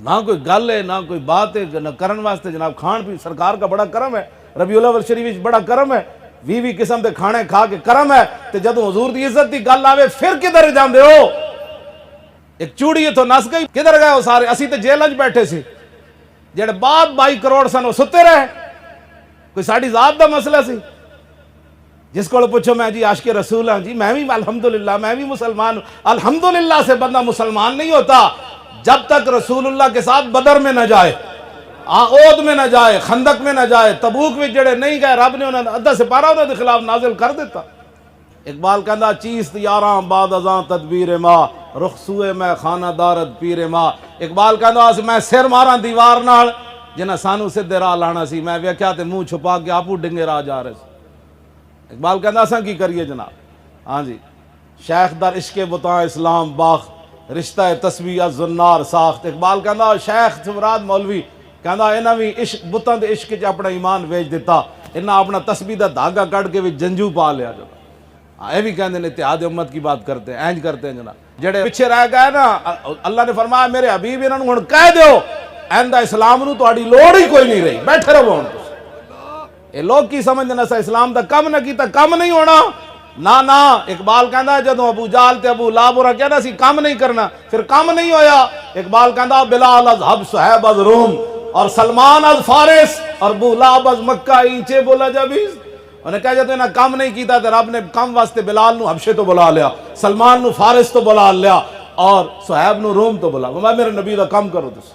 نہ کوئی گل ہے نہ کوئی بات ہے نہ کرن واسطے جناب کھان پی سرکار کا بڑا کرم ہے ربیع الاول شریف بڑا کرم ہے 20 قسم دے کھانے کھا کے کرم ہے تے جدوں حضور دی عزت دی گل آوے پھر کدھر جاندے ہو ایک چوڑی تو نس گئی کدھر گئے ہو سارے اسی تے جیل وچ بیٹھے سی جڑے بعد 22 کروڑ سن وہ ستے رہے کوئی ساڈی ذات دا مسئلہ سی جس کو پوچھو میں جی عاشق رسول ہاں جی میں بھی الحمدللہ میں بھی مسلمان ہوں الحمدللہ سے بندہ مسلمان نہیں ہوتا جب تک رسول اللہ کے ساتھ بدر میں نہ جائے احد میں نہ جائے خندق میں نہ جائے تبوک میں جڑے نہیں گئے رب نے انہیں ادھا سپارہ انہوں کے خلاف نازل کر دیتا اقبال کہندا چیست یاراں بعد ازاں تدبیر ماں رخ سوئے میں خانہ دارت پیر ماں اقبال کہندا میں سر ماراں دیوار نال جنہاں سانو سدھے راہ لانا سی میں ویکھیا تے منہ چھپا کے آپو ڈنگے راہ جا رہے سی اقبال کہندا اساں کی کریے جناب ہاں جی شیخ در عشق بتاں اسلام باخ رشتہ تسبیح زنار ساخت اقبال کہندا شیخ سمراد مولوی کہندا انہاں بھی عشق بتاں دے عشق چ اپنا ایمان ویچ دیتا انہاں اپنا تسبیح دا دھاگا کٹ کے جنجو پا لیا جناب یہ بھی کہندے نے اتحاد امت کی بات کرتے ہیں اینج کرتے ہیں جناب جڑے پیچھے رہ گئے نا اللہ نے فرمایا میرے حبیب انہاں نوں ہن کہہ دیو ایندا اسلام نوں تہاڈی لوڑ ہی کوئی نہیں رہی بیٹھے رہو ہن یہ لوگ کی سمجھنا سا اسلام دا کم نہ کیتا کم نہیں ہونا نہ اقبال کہندا جدوں ابو جال تے ابو لہب اور کہندا سی کم نہیں کرنا پھر کم نہیں ہویا اقبال کہندا بلال از حبش صہیب از روم اور سلمان از فارس اور ابو لہب از مکہ اینچے بولا جبیز انہیں کہا جاتا انہیں کام نہیں کیتا تو رب نے کم واسطے بلال نو حبشے تو بلا لیا سلمان نو فارس تو بلا لیا اور صہیب نو روم تو بلا میں میرے نبی دا کم کرو تس